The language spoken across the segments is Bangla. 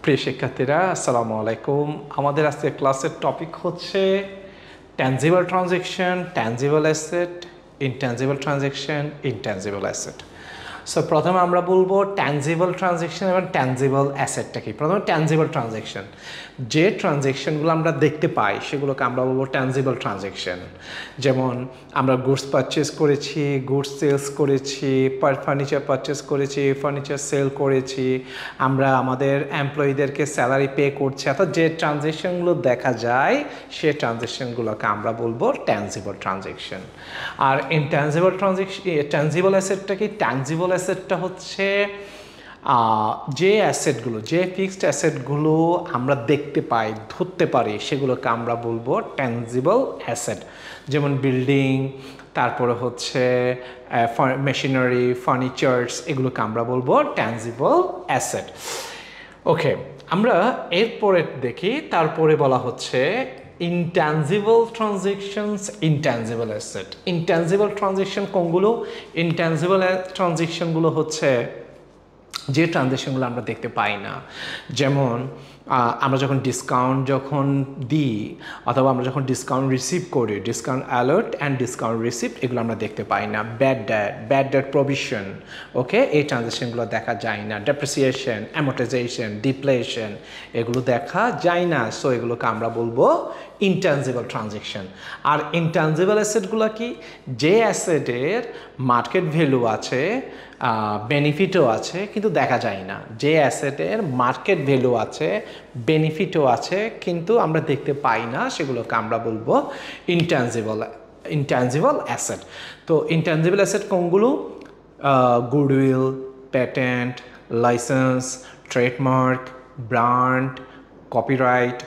প্রিয় শিক্ষার্থীরা আসসালামু আলাইকুম। আমাদের আজকে ক্লাসের টপিক হচ্ছে tangible transaction, tangible asset, intangible transaction, intangible asset. So প্রথমে আমরা বলবো ট্যানজিবল ট্রানজ্যাকশন এবং ট্যানজিবল অ্যাসেটটা কি। প্রথমে ট্যানজিবল ট্রানজ্যাকশন, যে ট্রানজ্যাকশনগুলো আমরা দেখতে পাই সেগুলোকে আমরা বলবো ট্যানজিবল ট্রানজ্যাকশন। যেমন আমরা গুডস পারচেস করেছি, গুডস সেলস করেছি, ফার্নিচার পারচেস করেছি, ফার্নিচার সেল করেছি, আমরা আমাদের এমপ্লয়ীদেরকে স্যালারি পে করছি, অর্থাৎ যে ট্রানজ্যাকশনগুলো দেখা যায় সে ট্রানজ্যাকশনগুলোকে আমরা বলবো ট্যানজিবল ট্রানজ্যাকশন। আর ইনট্যানজিবল ট্রানজ্যাকশন, ট্যানজিবল অ্যাসেটটা কি? ট্যানজিবল অ্যাসেটটা হচ্ছে যে অ্যাসেটগুলো, যে ফিক্সড অ্যাসেটগুলো আমরা দেখতে পাই, ধরতে পারি, সেগুলোকে আমরা বলবো ট্যানজিবল অ্যাসেট। যেমন বিল্ডিং, তারপরে হচ্ছে মেশিনারি, ফার্নিচার্স, এগুলোকে আমরা বলবো ট্যানজিবল অ্যাসেট। ওকে, আমরা এরপরে দেখি, তারপরে বলা হচ্ছে intangible transactions, intangible asset. Intangible transaction কোনগুলো? ইনট্যানজিবল ট্রানজ্যাকশনগুলো হচ্ছে যে ট্রানজ্যাকশনগুলো আমরা দেখতে পাই না। যেমন আমরা যখন ডিসকাউন্ট দিই, অথবা আমরা যখন ডিসকাউন্ট রিসিভ করি, discount alert and discount receipt, এগুলো আমরা দেখতে পাই না। ব্যাড ডেট প্রভিশন, ওকে, এই ট্রানজ্যাকশনগুলো দেখা যায় না। ডেপ্রিসিয়েশন, অ্যামোর্টাইজেশন, ডিপ্লেশন, এগুলো দেখা যায় না। সো এগুলোকে আমরা বলবো ইনট্যানজিবল ট্রানজ্যাকশন। আর ইনট্যানজিবল অ্যাসেটগুলো কি? যে অ্যাসেটের মার্কেট ভ্যালু আছে, বেনিফিটও আছে, কিন্তু দেখা যায় না। যে অ্যাসেটের মার্কেট ভ্যালু আছে, বেনিফিটও আছে, কিন্তু আমরা দেখতে পাই না, সেগুলোকে আমরা বলবো ইনট্যানজিবল অ্যাসেট। তো ইনট্যানজিবল অ্যাসেট কোনগুলো? Goodwill, patent, licence, trademark, brand, copyright,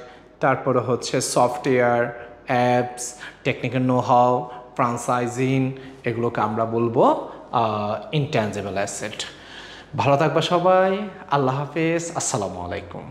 তারপরে হচ্ছে সফটওয়্যার, অ্যাপস, টেকনিক্যাল নো-হাউ, ফ্রাঞ্চাইজিং, এগুলোকে আমরা বলবো ইনট্যানজিবল অ্যাসেট। ভালো থাকবা সবাই, আল্লাহ হাফেজ, আসসালামু আলাইকুম।